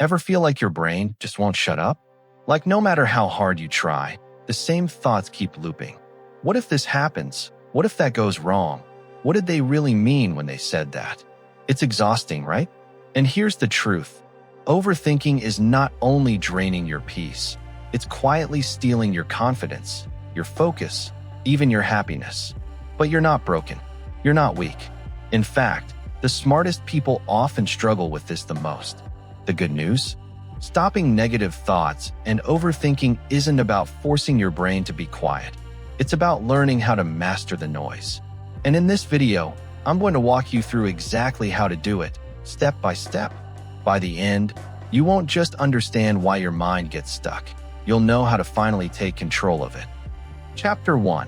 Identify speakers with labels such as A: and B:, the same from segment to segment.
A: Ever feel like your brain just won't shut up? Like no matter how hard you try, the same thoughts keep looping. What if this happens? What if that goes wrong? What did they really mean when they said that? It's exhausting, right? And here's the truth. Overthinking is not only draining your peace, it's quietly stealing your confidence, your focus, even your happiness. But you're not broken. You're not weak. In fact, the smartest people often struggle with this the most. The good news? Stopping negative thoughts and overthinking isn't about forcing your brain to be quiet. It's about learning how to master the noise. And in this video, I'm going to walk you through exactly how to do it, step by step. By the end, you won't just understand why your mind gets stuck. You'll know how to finally take control of it. Chapter 1.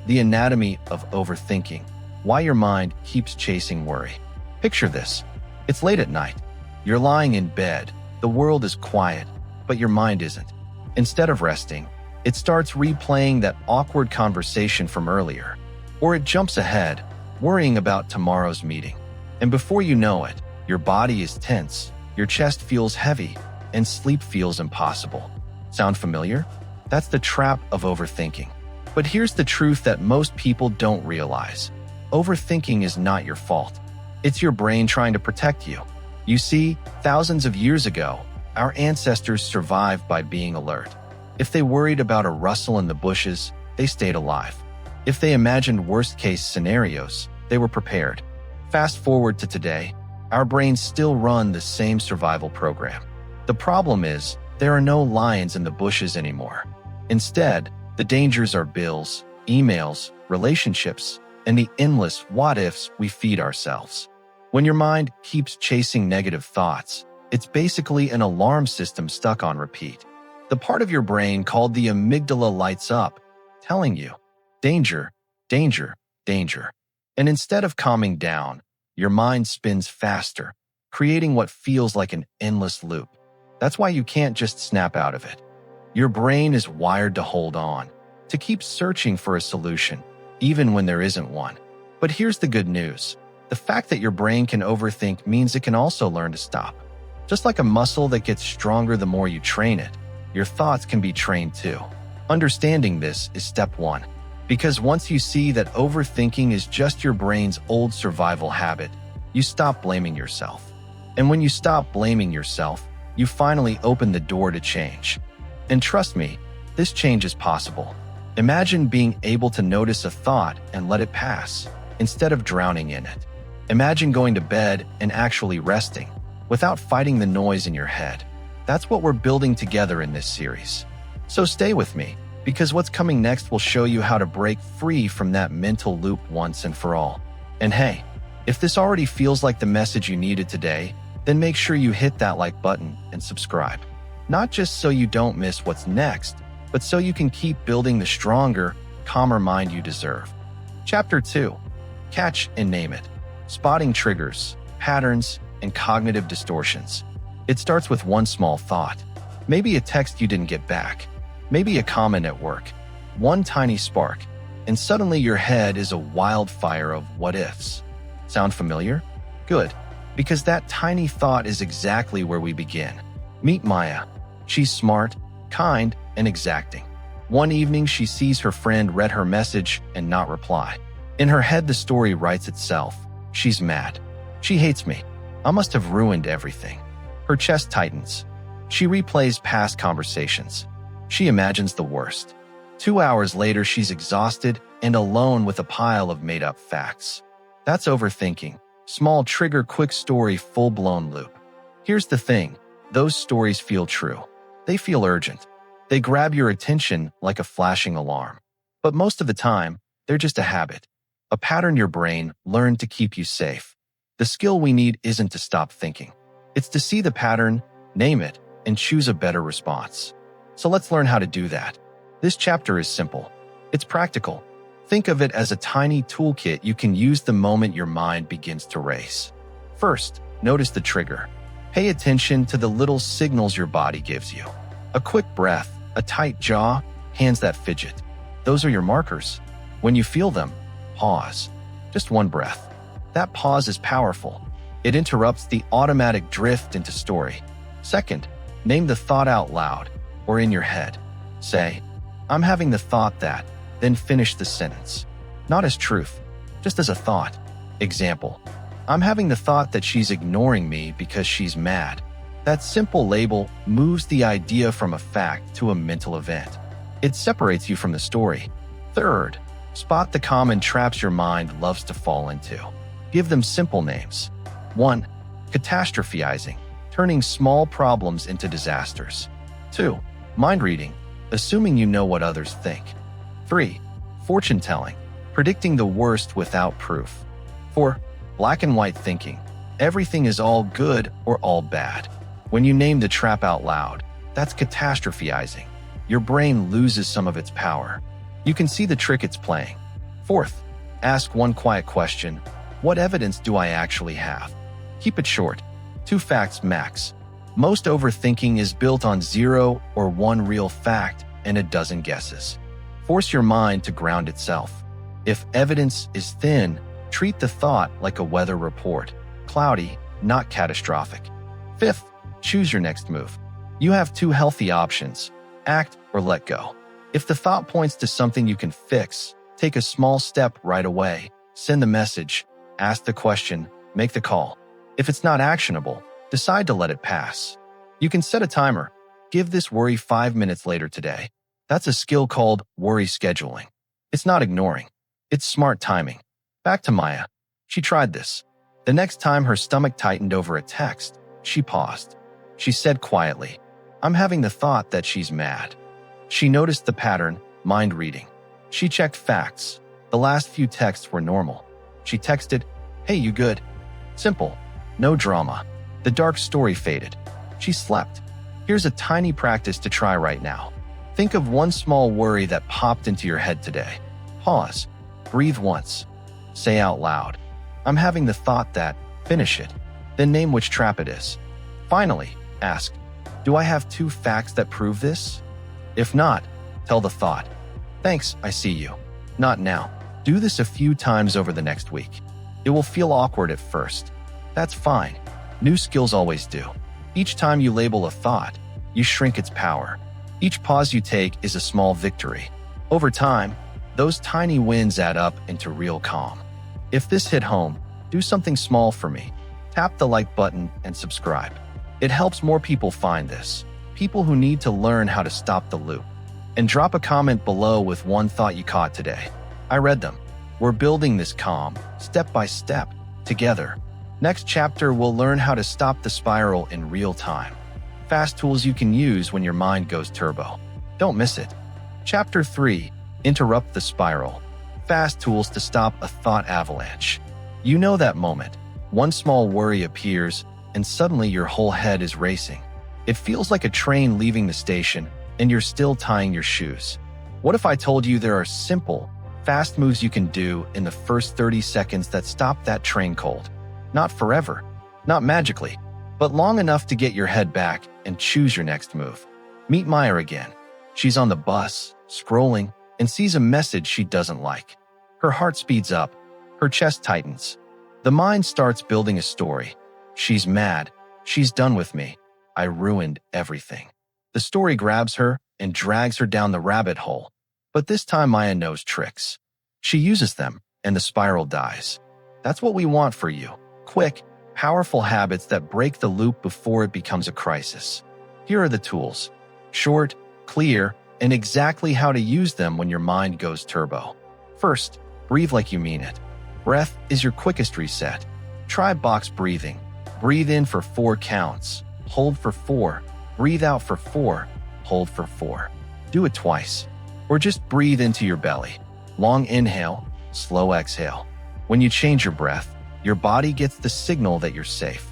A: The Anatomy of Overthinking. Why your mind keeps chasing worry. Picture this. It's late at night. You're lying in bed. The world is quiet, but your mind isn't. Instead of resting, it starts replaying that awkward conversation from earlier. Or it jumps ahead, worrying about tomorrow's meeting. And before you know it, your body is tense, your chest feels heavy, and sleep feels impossible. Sound familiar? That's the trap of overthinking. But here's the truth that most people don't realize. Overthinking is not your fault. It's your brain trying to protect you. You see, thousands of years ago, our ancestors survived by being alert. If they worried about a rustle in the bushes, they stayed alive. If they imagined worst-case scenarios, they were prepared. Fast forward to today, our brains still run the same survival program. The problem is, there are no lions in the bushes anymore. Instead, the dangers are bills, emails, relationships, and the endless what-ifs we feed ourselves. When your mind keeps chasing negative thoughts, it's basically an alarm system stuck on repeat. The part of your brain called the amygdala lights up, telling you, danger, danger, danger. And instead of calming down, your mind spins faster, creating what feels like an endless loop. That's why you can't just snap out of it. Your brain is wired to hold on, to keep searching for a solution, even when there isn't one. But here's the good news. The fact that your brain can overthink means it can also learn to stop. Just like a muscle that gets stronger the more you train it, your thoughts can be trained too. Understanding this is step 1. Because once you see that overthinking is just your brain's old survival habit, you stop blaming yourself. And when you stop blaming yourself, you finally open the door to change. And trust me, this change is possible. Imagine being able to notice a thought and let it pass, instead of drowning in it. Imagine going to bed and actually resting, without fighting the noise in your head. That's what we're building together in this series. So stay with me, because what's coming next will show you how to break free from that mental loop once and for all. And hey, if this already feels like the message you needed today, then make sure you hit that like button and subscribe. Not just so you don't miss what's next, but so you can keep building the stronger, calmer mind you deserve. Chapter 2. Catch and name it. Spotting triggers, patterns, and cognitive distortions. It starts with one small thought. Maybe a text you didn't get back. Maybe a comment at work. One tiny spark, and suddenly your head is a wildfire of what-ifs. Sound familiar? Good, because that tiny thought is exactly where we begin. Meet Maya. She's smart, kind, and exacting. One evening, she sees her friend read her message and not reply. In her head, the story writes itself. She's mad. She hates me. I must have ruined everything. Her chest tightens. She replays past conversations. She imagines the worst. 2 hours later, she's exhausted and alone with a pile of made-up facts. That's overthinking. Small trigger, quick story, full-blown loop. Here's the thing. Those stories feel true. They feel urgent. They grab your attention like a flashing alarm. But most of the time, they're just a habit. A pattern your brain learned to keep you safe. The skill we need isn't to stop thinking. It's to see the pattern, name it, and choose a better response. So let's learn how to do that. This chapter is simple. It's practical. Think of it as a tiny toolkit you can use the moment your mind begins to race. First, notice the trigger. Pay attention to the little signals your body gives you. A quick breath, a tight jaw, hands that fidget. Those are your markers. When you feel them, pause. Just one breath. That pause is powerful. It interrupts the automatic drift into story. Second, name the thought out loud or in your head. Say, I'm having the thought that, then finish the sentence. Not as truth, just as a thought. Example, I'm having the thought that she's ignoring me because she's mad. That simple label moves the idea from a fact to a mental event. It separates you from the story. Third, spot the common traps your mind loves to fall into. Give them simple names. 1. Catastrophizing, turning small problems into disasters. 2. Mind reading, assuming you know what others think. 3. Fortune telling, predicting the worst without proof. 4. Black and white thinking, everything is all good or all bad. When you name the trap out loud, that's catastrophizing. Your brain loses some of its power. You can see the trick it's playing. Fourth, ask one quiet question. What evidence do I actually have? Keep it short. 2 facts max. Most overthinking is built on 0 or 1 real fact and a dozen guesses. Force your mind to ground itself. If evidence is thin, treat the thought like a weather report. Cloudy, not catastrophic. Fifth, choose your next move. You have 2 healthy options: act or let go. If the thought points to something you can fix, take a small step right away. Send the message, ask the question, make the call. If it's not actionable, decide to let it pass. You can set a timer. Give this worry 5 minutes later today. That's a skill called worry scheduling. It's not ignoring. It's smart timing. Back to Maya. She tried this. The next time her stomach tightened over a text, she paused. She said quietly, I'm having the thought that she's mad. She noticed the pattern, mind reading. She checked facts. The last few texts were normal. She texted, hey, you good? Simple. No drama. The dark story faded. She slept. Here's a tiny practice to try right now. Think of one small worry that popped into your head today. Pause. Breathe once. Say out loud, I'm having the thought that, finish it. Then name which trap it is. Finally, ask, do I have 2 facts that prove this? If not, tell the thought, thanks, I see you. Not now. Do this a few times over the next week. It will feel awkward at first. That's fine. New skills always do. Each time you label a thought, you shrink its power. Each pause you take is a small victory. Over time, those tiny wins add up into real calm. If this hit home, do something small for me. Tap the like button and subscribe. It helps more people find this, people who need to learn how to stop the loop. And drop a comment below with one thought you caught today. I read them. We're building this calm, step by step, together. Next chapter, we'll learn how to stop the spiral in real time. Fast tools you can use when your mind goes turbo. Don't miss it. Chapter 3, Interrupt the Spiral. Fast tools to stop a thought avalanche. You know that moment. One small worry appears, and suddenly your whole head is racing. It feels like a train leaving the station, and you're still tying your shoes. What if I told you there are simple, fast moves you can do in the first 30 seconds that stop that train cold? Not forever, not magically, but long enough to get your head back and choose your next move. Meet Maya again. She's on the bus, scrolling, and sees a message she doesn't like. Her heart speeds up. Her chest tightens. The mind starts building a story. She's mad. She's done with me. I ruined everything. The story grabs her and drags her down the rabbit hole. But this time Maya knows tricks. She uses them, and the spiral dies. That's what we want for you. Quick, powerful habits that break the loop before it becomes a crisis. Here are the tools. Short, clear, and exactly how to use them when your mind goes turbo. First, breathe like you mean it. Breath is your quickest reset. Try box breathing. Breathe in for 4 counts. Hold for 4. Breathe out for 4. Hold for 4. Do it twice. Or just breathe into your belly. Long inhale, slow exhale. When you change your breath, your body gets the signal that you're safe.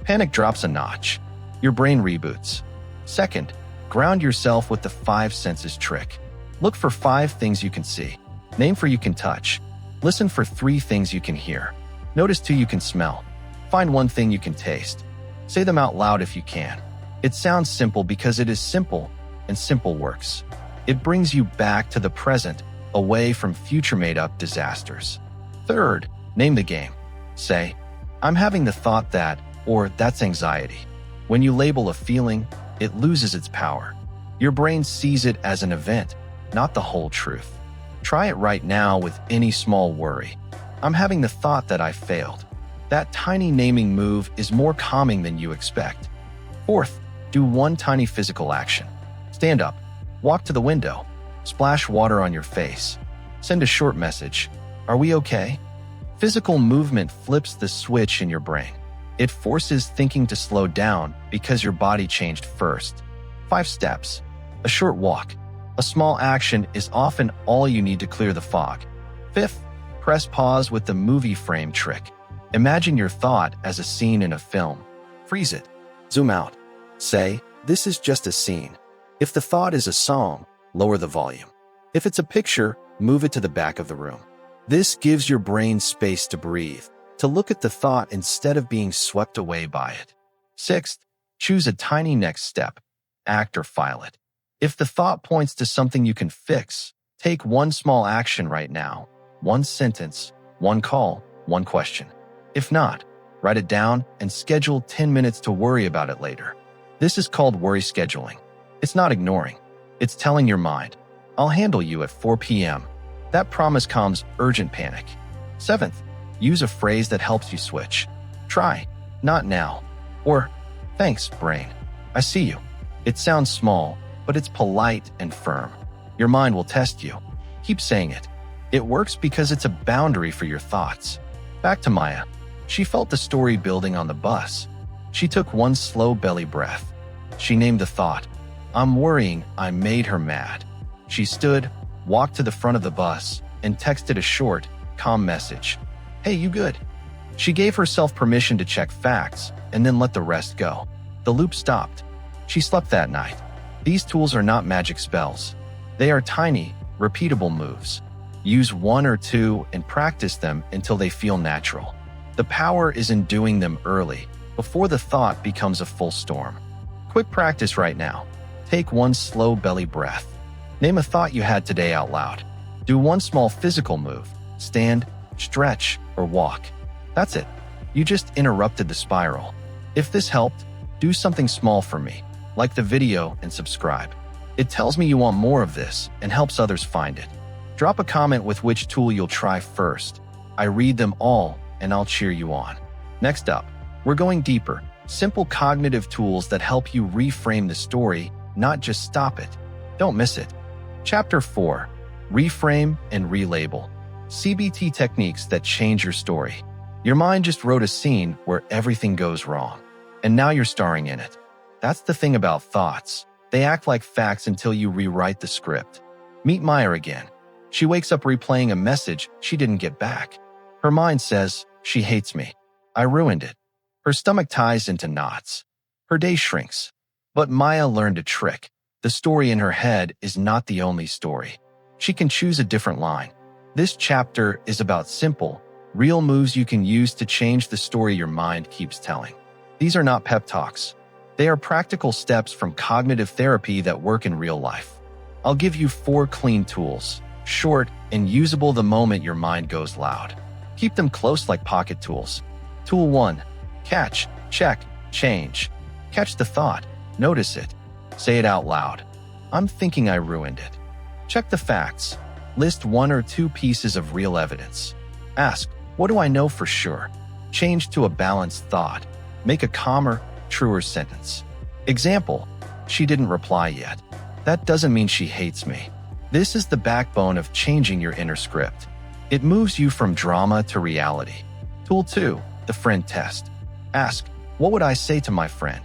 A: Panic drops a notch. Your brain reboots. Second, ground yourself with the 5 senses trick. Look for 5 things you can see. Name for you can touch. Listen for 3 things you can hear. Notice 2 you can smell. Find 1 thing you can taste. Say them out loud if you can. It sounds simple because it is simple, and simple works. It brings you back to the present, away from future made-up disasters. Third, name the game. Say, I'm having the thought that, or that's anxiety. When you label a feeling, it loses its power. Your brain sees it as an event, not the whole truth. Try it right now with any small worry. I'm having the thought that I failed. That tiny naming move is more calming than you expect. Fourth, do one tiny physical action. Stand up, walk to the window, splash water on your face, send a short message. Are we okay? Physical movement flips the switch in your brain. It forces thinking to slow down because your body changed first. 5 steps. A short walk. A small action is often all you need to clear the fog. Fifth, press pause with the movie frame trick. Imagine your thought as a scene in a film. Freeze it. Zoom out. Say, this is just a scene. If the thought is a song, lower the volume. If it's a picture, move it to the back of the room. This gives your brain space to breathe, to look at the thought instead of being swept away by it. Sixth, choose a tiny next step. Act or file it. If the thought points to something you can fix, take one small action right now. 1 sentence, 1 call, 1 question. If not, write it down and schedule 10 minutes to worry about it later. This is called worry scheduling. It's not ignoring. It's telling your mind, I'll handle you at 4 p.m. That promise calms urgent panic. 7th, use a phrase that helps you switch. Try, not now. Or, thanks, brain. I see you. It sounds small, but it's polite and firm. Your mind will test you. Keep saying it. It works because it's a boundary for your thoughts. Back to Maya. She felt the story building on the bus. She took one slow belly breath. She named the thought. I'm worrying I made her mad. She stood, walked to the front of the bus, and texted a short, calm message. Hey, you good? She gave herself permission to check facts and then let the rest go. The loop stopped. She slept that night. These tools are not magic spells. They are tiny, repeatable moves. Use 1 or 2 and practice them until they feel natural. The power is in doing them early, before the thought becomes a full storm. Quick practice right now. Take one slow belly breath. Name a thought you had today out loud. Do one small physical move. Stand, stretch, or walk. That's it. You just interrupted the spiral. If this helped, do something small for me, like the video and subscribe. It tells me you want more of this and helps others find it. Drop a comment with which tool you'll try first. I read them all and I'll cheer you on. Next up, we're going deeper. Simple cognitive tools that help you reframe the story, not just stop it. Don't miss it. Chapter 4. Reframe and relabel. CBT techniques that change your story. Your mind just wrote a scene where everything goes wrong, and now you're starring in it. That's the thing about thoughts. They act like facts until you rewrite the script. Meet Maya again. She wakes up replaying a message she didn't get back. Her mind says, she hates me. I ruined it. Her stomach ties into knots. Her day shrinks. But Maya learned a trick. The story in her head is not the only story. She can choose a different line. This chapter is about simple, real moves you can use to change the story your mind keeps telling. These are not pep talks. They are practical steps from cognitive therapy that work in real life. I'll give you 4 clean tools, short and usable the moment your mind goes loud. Keep them close like pocket tools. Tool 1. Catch, check, change. Catch the thought. Notice it. Say it out loud. I'm thinking I ruined it. Check the facts. List 1 or 2 pieces of real evidence. Ask, what do I know for sure? Change to a balanced thought. Make a calmer, truer sentence. Example, she didn't reply yet. That doesn't mean she hates me. This is the backbone of changing your inner script. It moves you from drama to reality. Tool 2, the friend test. Ask, what would I say to my friend?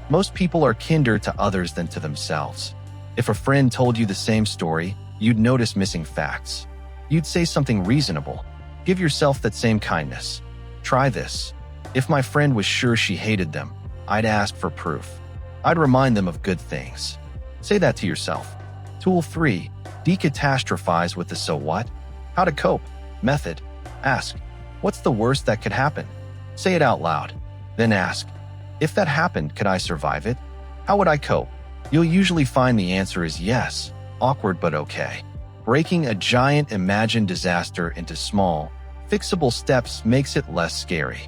A: Most people are kinder to others than to themselves. If a friend told you the same story, you'd notice missing facts. You'd say something reasonable. Give yourself that same kindness. Try this. If my friend was sure she hated them, I'd ask for proof. I'd remind them of good things. Say that to yourself. Tool 3. Decatastrophize with the so what? How to cope. Method. Ask, what's the worst that could happen? Say it out loud. Then ask, if that happened, could I survive it? How would I cope? You'll usually find the answer is yes. Awkward but okay. Breaking a giant imagined disaster into small, fixable steps makes it less scary.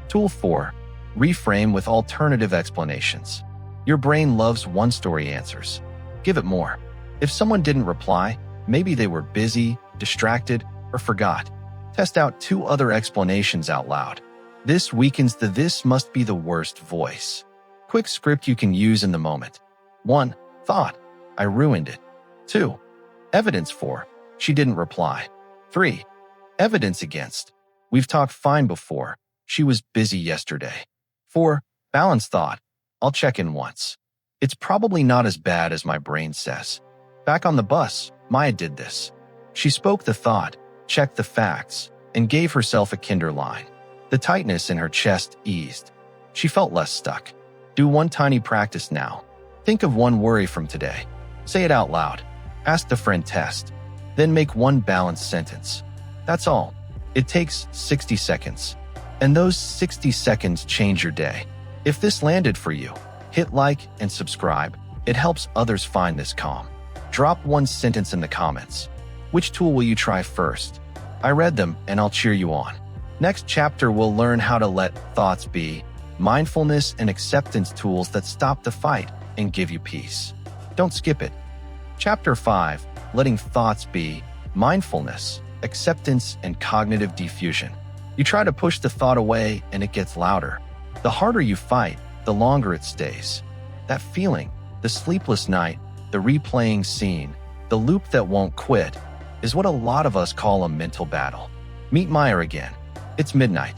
A: Tool 4. Reframe with alternative explanations. Your brain loves one-story answers. Give it more. If someone didn't reply, maybe they were busy, distracted, or forgot. Test out 2 other explanations out loud. This weakens the "this must be the worst" voice. Quick script you can use in the moment. 1. Thought, I ruined it. 2. Evidence for, she didn't reply. 3. Evidence against, we've talked fine before, she was busy yesterday. 4. Balanced thought, I'll check in once. It's probably not as bad as my brain says. Back on the bus, Maya did this. She spoke the thought, checked the facts, and gave herself a kinder line. The tightness in her chest eased. She felt less stuck. Do one tiny practice now. Think of one worry from today. Say it out loud. Ask the friend test. Then make one balanced sentence. That's all. It takes 60 seconds. And those 60 seconds change your day. If this landed for you, hit like and subscribe. It helps others find this calm. Drop one sentence in the comments. Which tool will you try first? I read them and I'll cheer you on. Next chapter, we'll learn how to let thoughts be, mindfulness and acceptance tools that stop the fight and give you peace. Don't skip it. Chapter 5, letting thoughts be, mindfulness, acceptance, and cognitive diffusion. You try to push the thought away and it gets louder. The harder you fight, the longer it stays. That feeling, the sleepless night, the replaying scene, the loop that won't quit, is what a lot of us call a mental battle. Meet Maya again. It's midnight.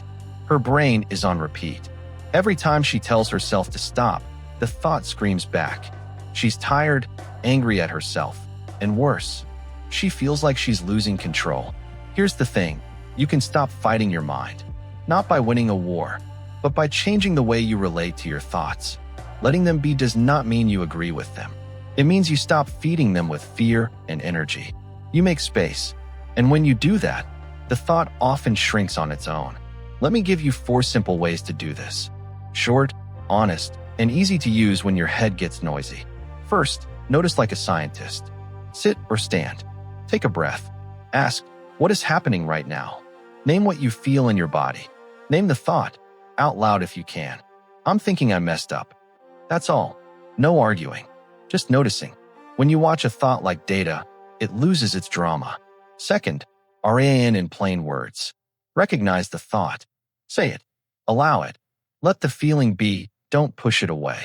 A: Her brain is on repeat. Every time she tells herself to stop, the thought screams back. She's tired, angry at herself, and worse, she feels like she's losing control. Here's the thing, you can stop fighting your mind, not by winning a war, but by changing the way you relate to your thoughts. Letting them be does not mean you agree with them. It means you stop feeding them with fear and energy. You make space, and when you do that, the thought often shrinks on its own. Let me give you 4 simple ways to do this. Short, honest, and easy to use when your head gets noisy. First, notice like a scientist. Sit or stand. Take a breath. Ask, what is happening right now? Name what you feel in your body. Name the thought, out loud if you can. I'm thinking I messed up. That's all. No arguing. Just noticing. When you watch a thought like data, it loses its drama. Second, RAN in plain words. Recognize the thought. Say it. Allow it. Let the feeling be, don't push it away.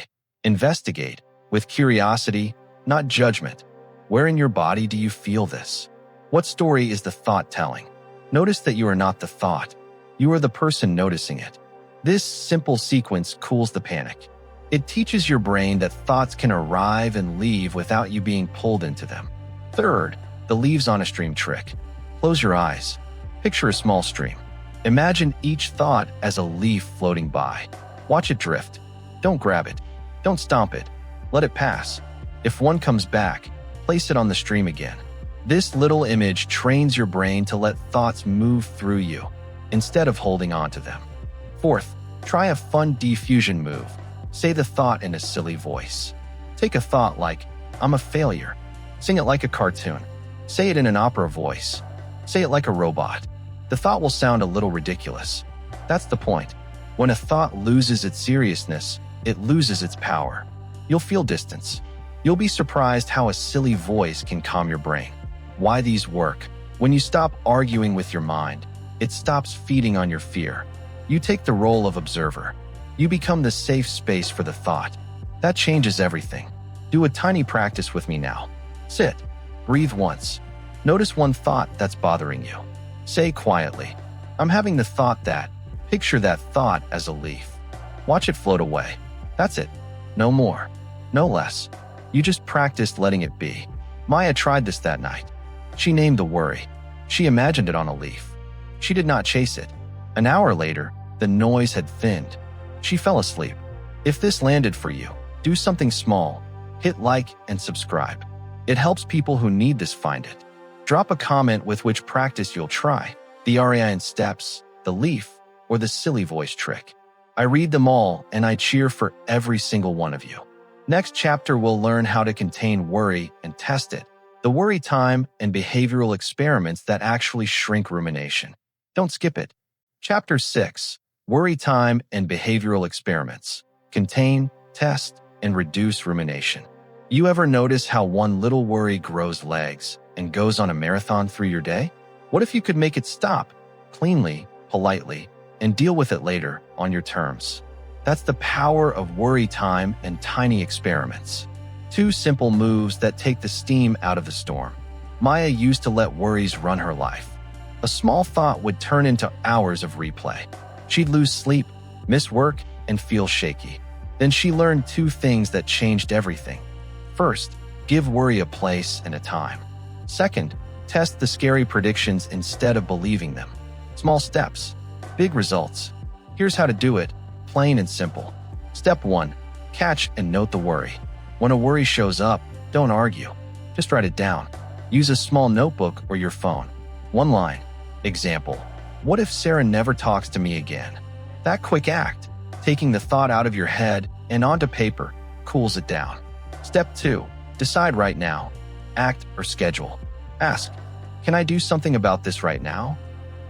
A: Investigate, with curiosity, not judgment. Where in your body do you feel this? What story is the thought telling? Notice that you are not the thought. You are the person noticing it. This simple sequence cools the panic. It teaches your brain that thoughts can arrive and leave without you being pulled into them. Third, the leaves on a stream trick. Close your eyes. Picture a small stream. Imagine each thought as a leaf floating by. Watch it drift. Don't grab it. Don't stomp it. Let it pass. If one comes back, place it on the stream again. This little image trains your brain to let thoughts move through you, instead of holding on to them. Fourth, try a fun diffusion move. Say the thought in a silly voice. Take a thought like, I'm a failure. Sing it like a cartoon. Say it in an opera voice. Say it like a robot. The thought will sound a little ridiculous. That's the point. When a thought loses its seriousness, it loses its power. You'll feel distance. You'll be surprised how a silly voice can calm your brain. Why these work? When you stop arguing with your mind, it stops feeding on your fear. You take the role of observer. You become the safe space for the thought. That changes everything. Do a tiny practice with me now. Sit. Breathe once. Notice one thought that's bothering you. Say quietly, I'm having the thought that. Picture that thought as a leaf. Watch it float away. That's it. No more. No less. You just practiced letting it be. Maya tried this that night. She named the worry. She imagined it on a leaf. She did not chase it. An hour later, the noise had thinned. She fell asleep. If this landed for you, do something small. Hit like and subscribe. It helps people who need this find it. Drop a comment with which practice you'll try, the RAN steps, the leaf, or the silly voice trick. I read them all and I cheer for every single one of you. Next chapter, we'll learn how to contain worry and test it, the worry time and behavioral experiments that actually shrink rumination. Don't skip it. Chapter 6, Worry time and behavioral experiments. Contain, test, and reduce rumination. You ever notice how one little worry grows legs and goes on a marathon through your day? What if you could make it stop, cleanly, politely, and deal with it later on your terms? That's the power of worry time and tiny experiments. 2 simple moves that take the steam out of the storm. Maya used to let worries run her life. A small thought would turn into hours of replay. She'd lose sleep, miss work, and feel shaky. Then she learned 2 things that changed everything. First, give worry a place and a time. Second, test the scary predictions instead of believing them. Small steps, big results. Here's how to do it, plain and simple. Step 1, catch and note the worry. When a worry shows up, don't argue. Just write it down. Use a small notebook or your phone. 1 line. Example, what if Sarah never talks to me again? That quick act, taking the thought out of your head and onto paper, cools it down. Step 2, decide right now. Act or schedule. Ask, can I do something about this right now?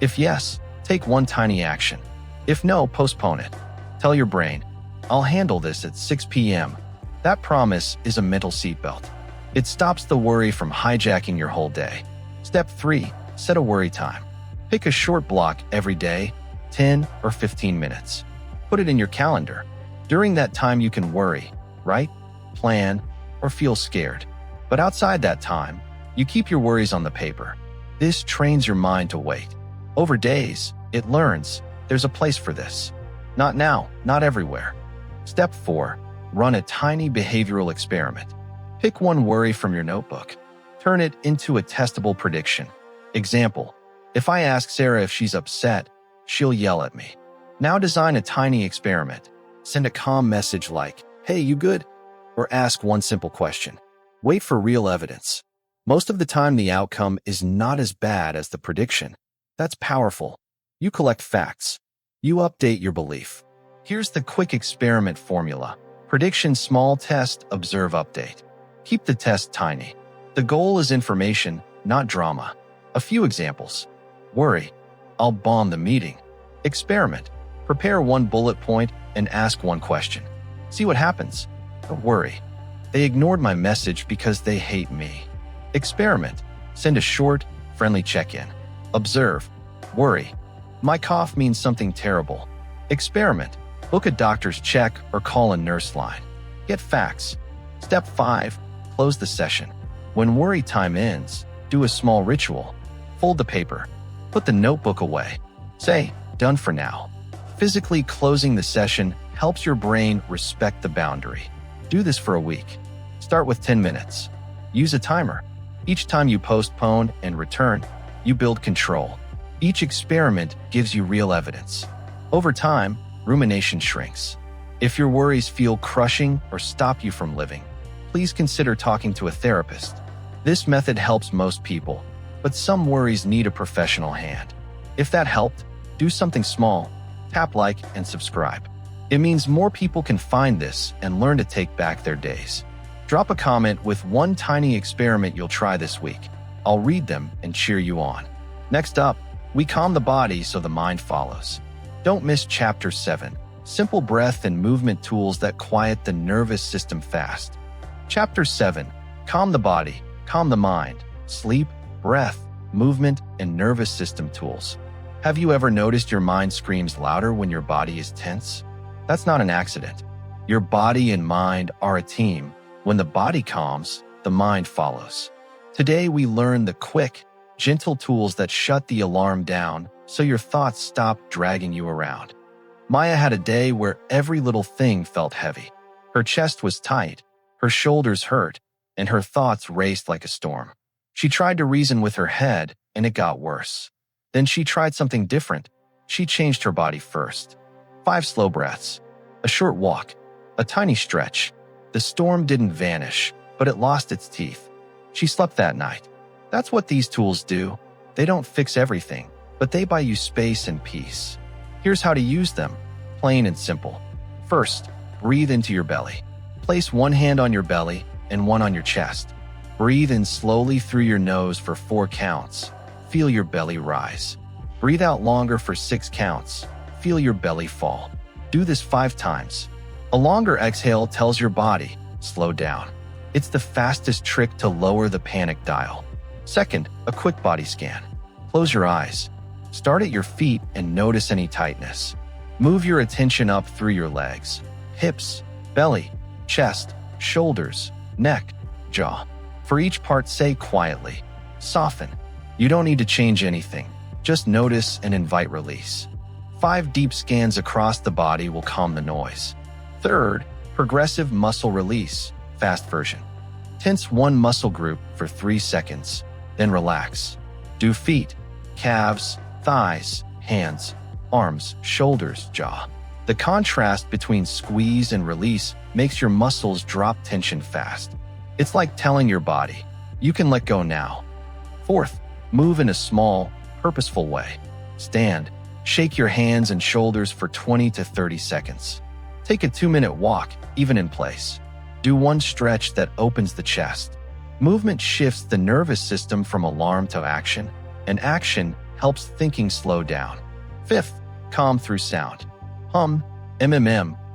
A: If yes, take 1 tiny action. If no, postpone it. Tell your brain, I'll handle this at 6 p.m. That promise is a mental seatbelt. It stops the worry from hijacking your whole day. Step 3, set a worry time. Pick a short block every day, 10 or 15 minutes. Put it in your calendar. During that time you can worry, write, plan, or feel scared. But outside that time, you keep your worries on the paper. This trains your mind to wait. Over days, it learns there's a place for this. Not now, not everywhere. Step 4, run a tiny behavioral experiment. Pick 1 worry from your notebook. Turn it into a testable prediction. Example, if I ask Sarah if she's upset, she'll yell at me. Now design a tiny experiment. Send a calm message like, hey, you good? Or ask 1 simple question. Wait for real evidence. Most of the time, the outcome is not as bad as the prediction. That's powerful. You collect facts. You update your belief. Here's the quick experiment formula. Prediction, small test, observe, update. Keep the test tiny. The goal is information, not drama. A few examples. Worry, I'll bomb the meeting. Experiment, prepare 1 bullet point and ask 1 question. See what happens. Don't worry, they ignored my message because they hate me. Experiment, send a short, friendly check-in. Observe, worry, my cough means something terrible. Experiment, book a doctor's check or call a nurse line. Get facts. Step 5, close the session. When worry time ends, do a small ritual. Fold the paper. Put the notebook away. Say, done for now. Physically closing the session helps your brain respect the boundary. Do this for a week. Start with 10 minutes. Use a timer. Each time you postpone and return, you build control. Each experiment gives you real evidence. Over time, rumination shrinks. If your worries feel crushing or stop you from living, please consider talking to a therapist. This method helps most people, but some worries need a professional hand. If that helped, do something small. Tap like and subscribe. It means more people can find this and learn to take back their days. Drop a comment with 1 tiny experiment you'll try this week. I'll read them and cheer you on. Next up, we calm the body so the mind follows. Don't miss Chapter 7, simple breath and movement tools that quiet the nervous system fast. Chapter 7, calm the body, calm the mind, sleep, breath, movement, and nervous system tools. Have you ever noticed your mind screams louder when your body is tense? That's not an accident. Your body and mind are a team. When the body calms, the mind follows. Today we learn the quick, gentle tools that shut the alarm down so your thoughts stop dragging you around. Maya had a day where every little thing felt heavy. Her chest was tight, her shoulders hurt, and her thoughts raced like a storm. She tried to reason with her head, and it got worse. Then she tried something different. She changed her body first. 5 slow breaths, a short walk, a tiny stretch. The storm didn't vanish, but it lost its teeth. She slept that night. That's what these tools do. They don't fix everything, but they buy you space and peace. Here's how to use them, plain and simple. First, breathe into your belly. Place 1 hand on your belly and 1 on your chest. Breathe in slowly through your nose for 4 counts. Feel your belly rise. Breathe out longer for 6 counts. feel your belly fall. Do this 5 times. A longer exhale tells your body, slow down. It's the fastest trick to lower the panic dial. Second, a quick body scan. Close your eyes. Start at your feet and notice any tightness. Move your attention up through your legs, hips, belly, chest, shoulders, neck, jaw. For each part, say quietly, soften. You don't need to change anything. Just notice and invite release. 5 deep scans across the body will calm the noise. Third, progressive muscle release, fast version. Tense one muscle group for 3 seconds, then relax. Do feet, calves, thighs, hands, arms, shoulders, jaw. The contrast between squeeze and release makes your muscles drop tension fast. It's like telling your body, you can let go now. Fourth, move in a small, purposeful way. Stand, shake your hands and shoulders for 20 to 30 seconds. Take a 2-minute walk, even in place. Do one stretch that opens the chest. Movement shifts the nervous system from alarm to action, and action helps thinking slow down. Fifth, calm through sound. Hum,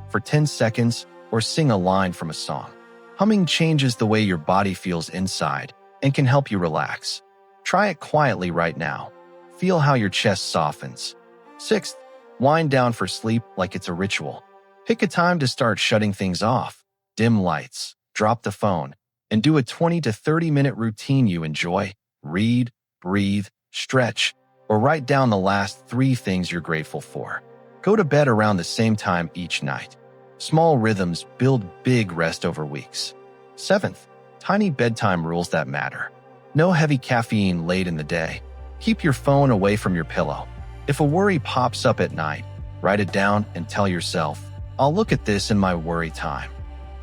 A: for 10 seconds or sing a line from a song. Humming changes the way your body feels inside and can help you relax. Try it quietly right now. Feel how your chest softens. Sixth, wind down for sleep like it's a ritual. Pick a time to start shutting things off. Dim lights, drop the phone, and do a 20 to 30-minute routine you enjoy. Read, breathe, stretch, or write down the last 3 things you're grateful for. Go to bed around the same time each night. Small rhythms build big rest over weeks. Seventh, tiny bedtime rules that matter. No heavy caffeine late in the day. Keep your phone away from your pillow. If a worry pops up at night, write it down and tell yourself, I'll look at this in my worry time.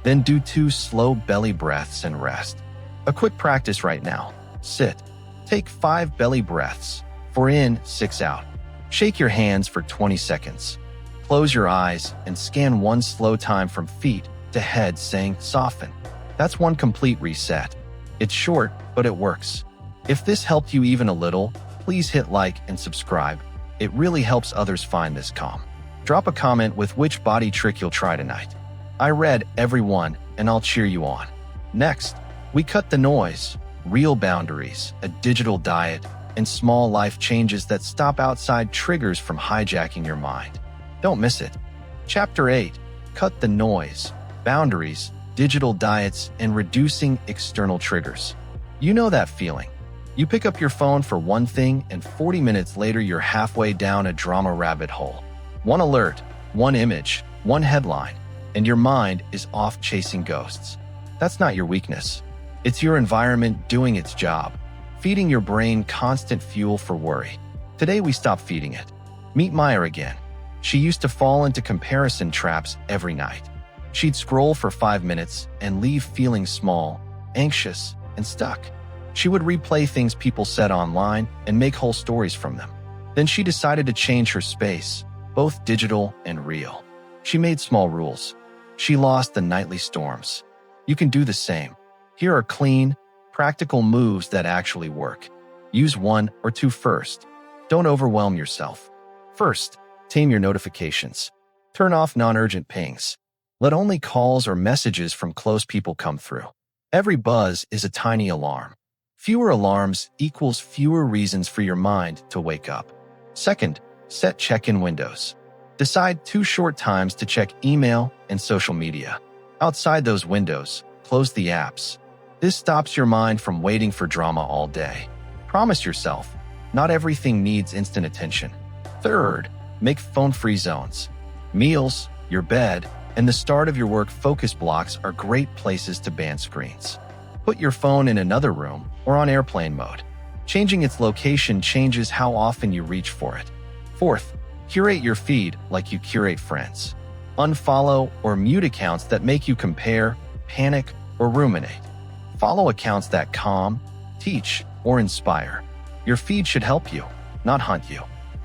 A: Then do 2 slow belly breaths and rest. A quick practice right now. Sit. Take 5 belly breaths. 4 in, 6 out. Shake your hands for 20 seconds. Close your eyes and scan 1 slow time from feet to head saying soften. That's 1 complete reset. It's short, but it works. If this helped you even a little, please hit like and subscribe. It really helps others find this calm. Drop a comment with which body trick you'll try tonight. I read every one and I'll cheer you on. Next, we cut the noise, real boundaries, a digital diet, and small life changes that stop outside triggers from hijacking your mind. Don't miss it. Chapter 8, Cut the Noise, Boundaries, Digital Diets, and Reducing External Triggers. You know that feeling. You pick up your phone for one thing and 40 minutes later you're halfway down a drama rabbit hole. 1 alert, 1 image, 1 headline, and your mind is off chasing ghosts. That's not your weakness. It's your environment doing its job, feeding your brain constant fuel for worry. Today we stop feeding it. Meet Maya again. She used to fall into comparison traps every night. She'd scroll for 5 minutes and leave feeling small, anxious, and stuck. She would replay things people said online and make whole stories from them. Then she decided to change her space, both digital and real. She made small rules. She lost the nightly storms. You can do the same. Here are clean, practical moves that actually work. Use 1 or 2 first. Don't overwhelm yourself. First, tame your notifications. Turn off non-urgent pings. Let only calls or messages from close people come through. Every buzz is a tiny alarm. Fewer alarms equals fewer reasons for your mind to wake up. Second, set check-in windows. Decide 2 short times to check email and social media. Outside those windows, close the apps. This stops your mind from waiting for drama all day. Promise yourself, not everything needs instant attention. Third, make phone-free zones. Meals, your bed, and the start of your work focus blocks are great places to ban screens. Put your phone in another room or on airplane mode. Changing its location changes how often you reach for it. Fourth, curate your feed like you curate friends. Unfollow or mute accounts that make you compare, panic, or ruminate. Follow accounts that calm, teach, or inspire. Your feed should help you, not hunt you.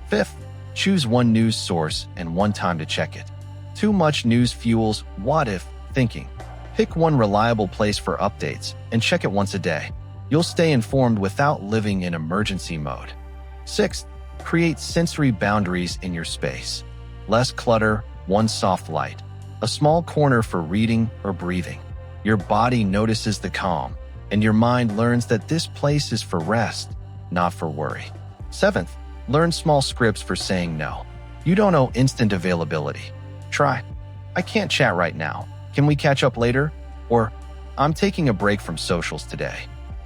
A: Fifth, choose 1 news source and 1 time to check it. Too much news fuels what-if thinking. Pick 1 reliable place for updates and check it once a day. You'll stay informed without living in emergency mode. Sixth, create sensory boundaries in your space. less clutter, one soft light, a small corner for reading or breathing. Your body notices the calm, and your mind learns that this place is for rest, not for worry. 7th, learn small scripts for saying no. You don't owe instant availability. Try, I can't chat right now. Can we catch up later? Or, I'm taking a break from socials today.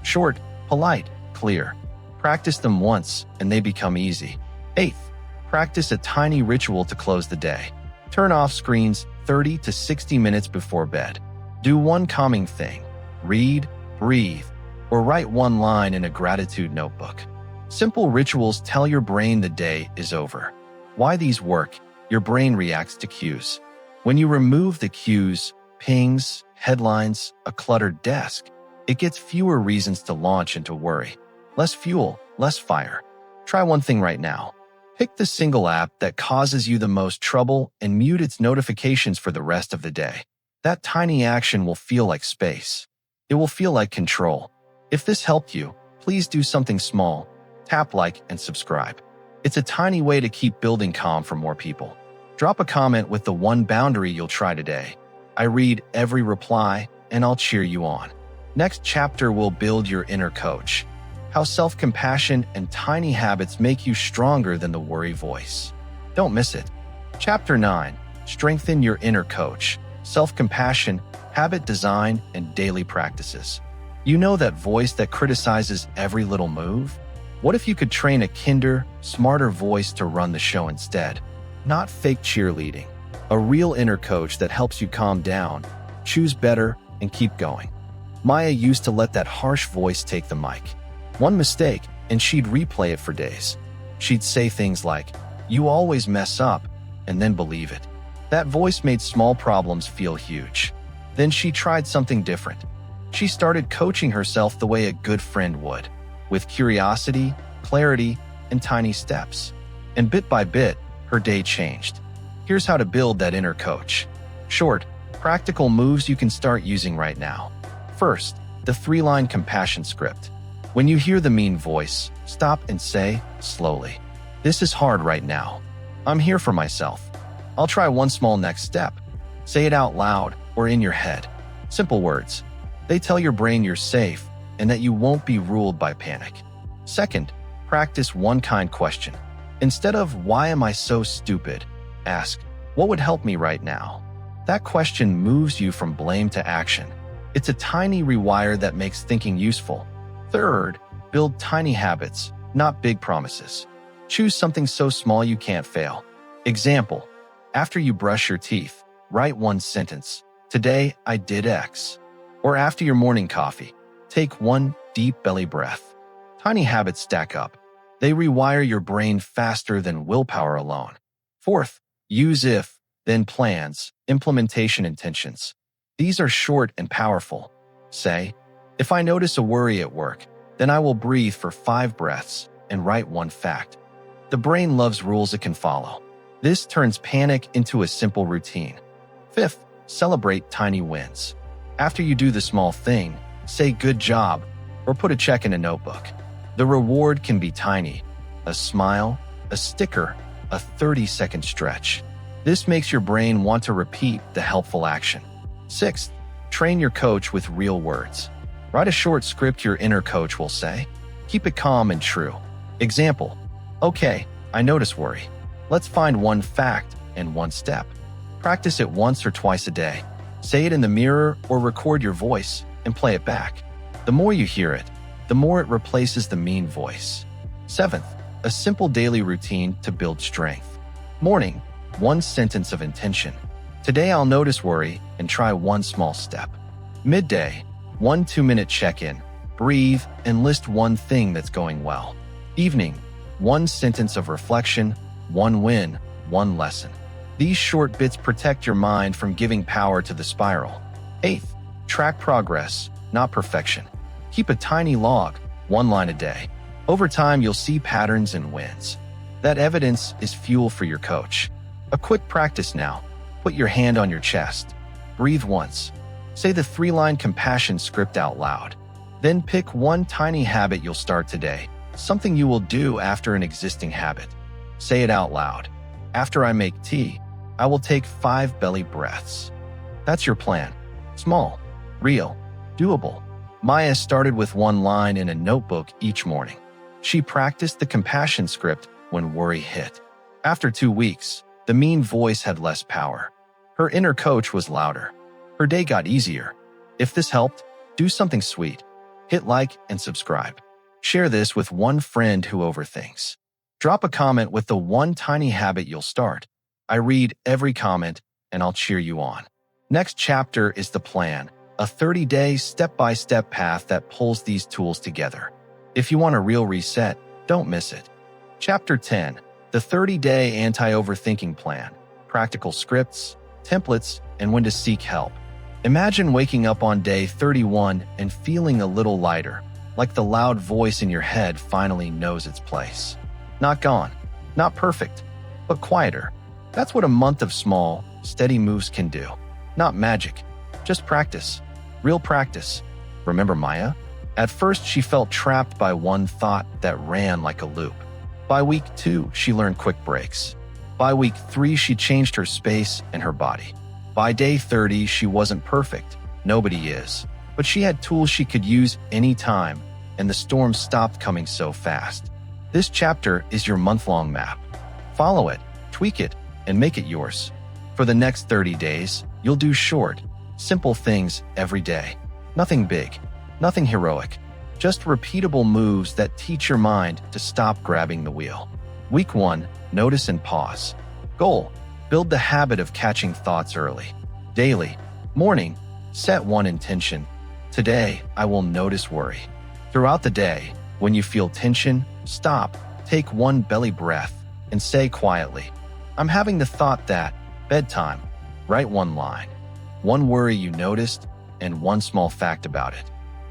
A: Short, polite, clear. Practice them once, and they become easy. 8th, practice a tiny ritual to close the day. Turn off screens 30 to 60 minutes before bed. Do one calming thing. Read, breathe, or write one line in a gratitude notebook. Simple rituals tell your brain the day is over. Why these work? Your brain reacts to cues. When you remove the cues, pings, headlines, a cluttered desk, it gets fewer reasons to launch into worry. Less fuel, less fire. Try one thing right now. Pick the single app that causes you the most trouble and mute its notifications for the rest of the day. That tiny action will feel like space. It will feel like control. If this helped you, please do something small. Tap like and subscribe. It's a tiny way to keep building calm for more people. Drop a comment with the one boundary you'll try today. I read every reply, and I'll cheer you on. Next chapter will build your inner coach. How self-compassion and tiny habits make you stronger than the worry voice. Don't miss it. Chapter 9, strengthen your inner coach. Self-compassion, habit design, and daily practices. You know that voice that criticizes every little move? What if you could train a kinder, smarter voice to run the show instead? Not fake cheerleading. A real inner coach that helps you calm down, choose better, and keep going. Maya used to let that harsh voice take the mic. One mistake, and she'd replay it for days. She'd say things like, "You always mess up," and then believe it. That voice made small problems feel huge. Then she tried something different. She started coaching herself the way a good friend would, with curiosity, clarity, and tiny steps. And bit by bit, her day changed. Here's how to build that inner coach. Short, practical moves you can start using right now. First, the 3-line compassion script. When you hear the mean voice, stop and say, slowly, "This is hard right now. I'm here for myself. I'll try one small next step." Say it out loud or in your head. Simple words. They tell your brain you're safe and that you won't be ruled by panic. Second, practice one kind question. Instead of, "Why am I so stupid?" ask, "What would help me right now?" That question moves you from blame to action. It's a tiny rewire that makes thinking useful. Third, build tiny habits, not big promises. Choose something so small you can't fail. Example, after you brush your teeth, write one sentence. "Today, I did X." Or after your morning coffee, take one deep belly breath. Tiny habits stack up. They rewire your brain faster than willpower alone. Fourth, use if, then plans, implementation intentions. These are short and powerful. Say, "If I notice a worry at work, then I will breathe for 5 breaths and write one fact." The brain loves rules it can follow. This turns panic into a simple routine. Fifth, celebrate tiny wins. After you do the small thing, say "good job" or put a check in a notebook. The reward can be tiny: a smile, a sticker, a 30-second stretch. This makes your brain want to repeat the helpful action. Sixth, train your coach with real words. Write a short script your inner coach will say. Keep it calm and true. Example, "Okay, I notice worry. Let's find one fact and one step." Practice it once or twice a day. Say it in the mirror or record your voice and play it back. The more you hear it, the more it replaces the mean voice. Seventh, a simple daily routine to build strength. Morning, one sentence of intention. Today I'll notice worry and try one small step. Midday, one 2-minute check-in. Breathe and list one thing that's going well. Evening, one sentence of reflection, one win, one lesson. These short bits protect your mind from giving power to the spiral. Eighth, track progress, not perfection. Keep a tiny log, one line a day. Over time, you'll see patterns and wins. That evidence is fuel for your coach. A quick practice now. Put your hand on your chest. Breathe once. Say the 3-line compassion script out loud. Then pick one tiny habit you'll start today, something you will do after an existing habit. Say it out loud. After I make tea, I will take 5 belly breaths. That's your plan. Small, real, doable. Maya started with one line in a notebook each morning. She practiced the compassion script when worry hit. After 2 weeks, the mean voice had less power. Her inner coach was louder. Her day got easier. If this helped, do something sweet. Hit like and subscribe. Share this with one friend who overthinks. Drop a comment with the one tiny habit you'll start. I read every comment and I'll cheer you on. Next chapter is the plan, a 30-day step-by-step path that pulls these tools together. If you want a real reset, don't miss it. Chapter 10, the 30-day anti-overthinking plan, practical scripts, templates, and when to seek help. Imagine waking up on day 31 and feeling a little lighter, like the loud voice in your head finally knows its place. Not gone, not perfect, but quieter. That's what a month of small, steady moves can do. Not magic, just practice. Real practice. Remember Maya? At first, she felt trapped by one thought that ran like a loop. By week 2, she learned quick breaks. By week 3, she changed her space and her body. By day 30, she wasn't perfect. Nobody is. But she had tools she could use anytime, and the storm stopped coming so fast. This chapter is your month-long map. Follow it, tweak it, and make it yours. For the next 30 days, you'll do short, simple things every day. Nothing big, nothing heroic, just repeatable moves that teach your mind to stop grabbing the wheel. Week 1, notice and pause. Goal, build the habit of catching thoughts early. Daily, morning, set one intention. Today, I will notice worry. Throughout the day, when you feel tension, stop, take one belly breath, and say quietly, I'm having the thought that, bedtime. Write one line, one worry you noticed, and one small fact about it.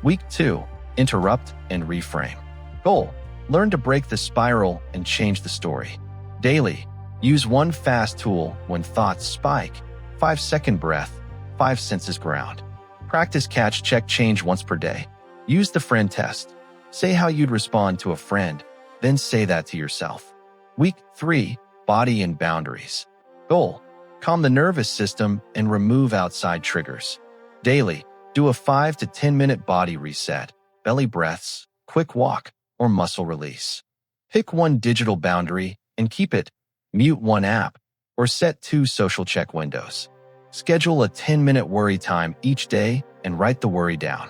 A: Week 2, interrupt and reframe. Goal, learn to break the spiral and change the story. Daily, use one fast tool when thoughts spike. 5-second breath, 5 senses ground. Practice catch, check, change once per day. Use the friend test. Say how you'd respond to a friend, then say that to yourself. Week 3, body and boundaries. Goal, calm the nervous system and remove outside triggers. Daily, do a 5 to 10 minute body reset, belly breaths, quick walk, or muscle release. Pick one digital boundary and keep it. Mute one app, or set 2 social check windows. Schedule a 10-minute worry time each day and write the worry down.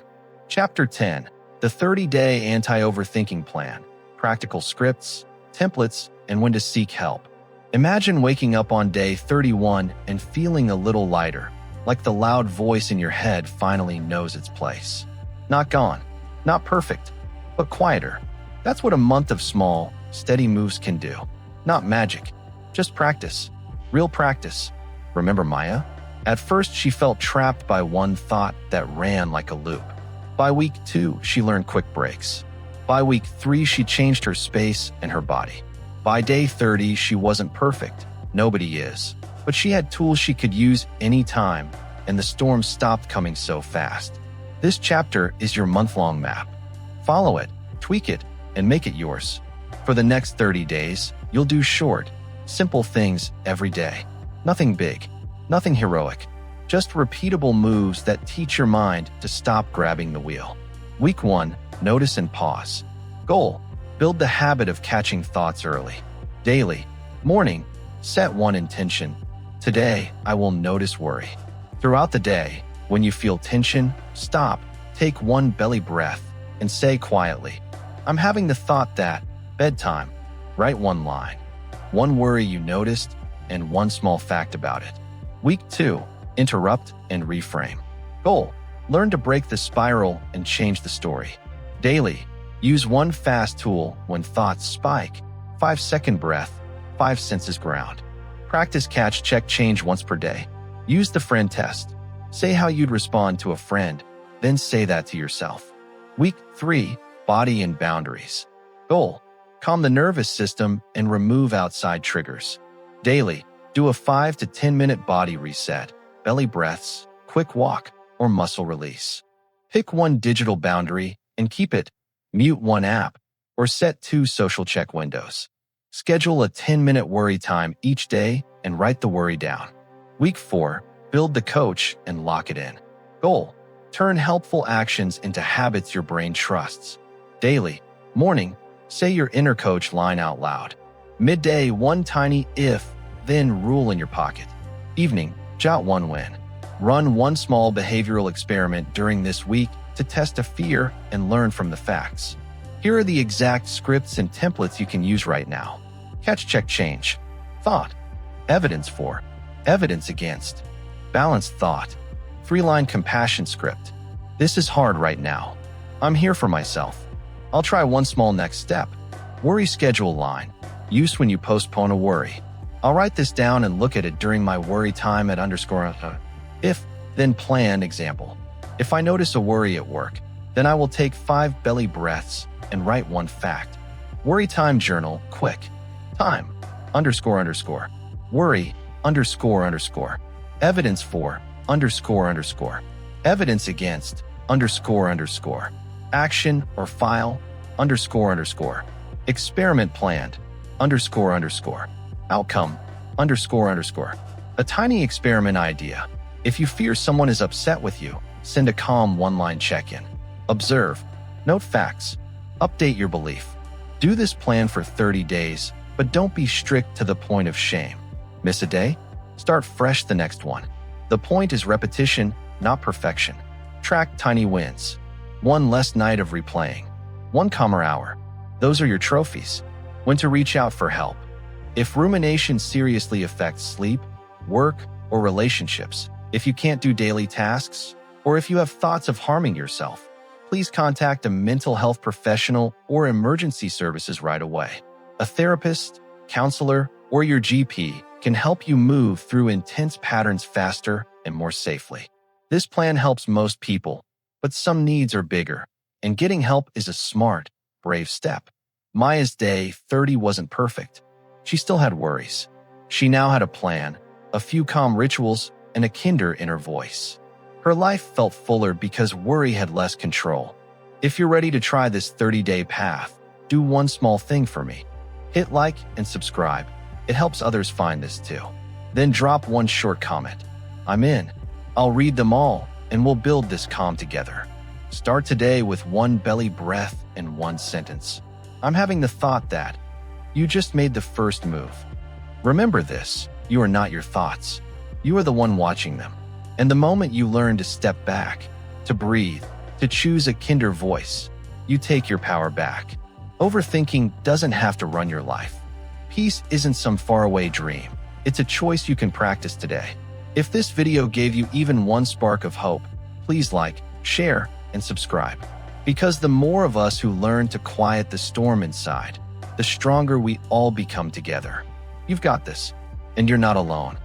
A: Chapter 10, the 30-day anti-overthinking plan, practical scripts, templates, and when to seek help. Imagine waking up on day 31 and feeling a little lighter, like the loud voice in your head finally knows its place. Not gone, not perfect, but quieter. That's what a month of small, steady moves can do. Not magic, just practice. Real practice. Remember Maya? At first, she felt trapped by one thought that ran like a loop. By week 2, she learned quick breaks. By week 3, she changed her space and her body. By day 30, she wasn't perfect. Nobody is. But she had tools she could use anytime, and the storm stopped coming so fast. This chapter is your month-long map. Follow it, tweak it, and make it yours. For the next 30 days, you'll do short, simple things every day. Nothing big, nothing heroic, just repeatable moves that teach your mind to stop grabbing the wheel. Week 1, notice and pause. Goal, build the habit of catching thoughts early. Daily, morning, set one intention. Today, I will notice worry. Throughout the day, when you feel tension, stop, take one belly breath, and say quietly, I'm having the thought that, bedtime. Write one line, one worry you noticed, and one small fact about it. Week 2, interrupt and reframe. Goal, learn to break the spiral and change the story. Daily, use one fast tool when thoughts spike. 5-second breath, 5 senses ground. Practice catch, check, change once per day. Use the friend test. Say how you'd respond to a friend, then say that to yourself. Week 3, body and boundaries. Goal, calm the nervous system and remove outside triggers. Daily, do a 5 to 10 minute body reset, belly breaths, quick walk, or muscle release. Pick one digital boundary and keep it. Mute one app, or set 2 social check windows. Schedule a 10-minute worry time each day and write the worry down. Week 4, build the coach and lock it in. Goal: turn helpful actions into habits your brain trusts. Daily: morning, say your inner coach line out loud. Midday, one tiny if, then rule in your pocket. Evening, jot one win. Run one small behavioral experiment during this week to test a fear and learn from the facts. Here are the exact scripts and templates you can use right now. Catch, check, change. Thought. Evidence for. Evidence against. Balanced thought. 3-line compassion script. This is hard right now. I'm here for myself. I'll try one small next step. Worry schedule line. Use when you postpone a worry. I'll write this down and look at it during my worry time at _ if, then plan example. If I notice a worry at work, then I will take 5 belly breaths and write one fact. Worry time journal, quick. Time, __. Worry, __. Evidence for, __. Evidence against, __. Action or file, __. Experiment planned, __. Outcome, __. A tiny experiment idea. If you fear someone is upset with you, send a calm one-line check-in. Observe, note facts, update your belief. Do this plan for 30 days, but don't be strict to the point of shame. Miss a day? Start fresh the next one. The point is repetition, not perfection. Track tiny wins. One less night of replaying. One calmer hour. Those are your trophies. When to reach out for help. If rumination seriously affects sleep, work, or relationships, if you can't do daily tasks, or if you have thoughts of harming yourself, please contact a mental health professional or emergency services right away. A therapist, counselor, or your GP can help you move through intense patterns faster and more safely. This plan helps most people, but some needs are bigger, and getting help is a smart, brave step. Maya's day 30 wasn't perfect. She still had worries. She now had a plan, a few calm rituals, and a kinder inner voice. Her life felt fuller because worry had less control. If you're ready to try this 30-day path, do one small thing for me. Hit like and subscribe. It helps others find this too. Then drop one short comment. I'm in. I'll read them all, and we'll build this calm together. Start today with one belly breath and one sentence. I'm having the thought that. You just made the first move. Remember this, you are not your thoughts. You are the one watching them. And the moment you learn to step back, to breathe, to choose a kinder voice, you take your power back. Overthinking doesn't have to run your life. Peace isn't some faraway dream. It's a choice you can practice today. If this video gave you even one spark of hope, please like, share, and subscribe. Because the more of us who learn to quiet the storm inside, the stronger we all become together. You've got this, and you're not alone.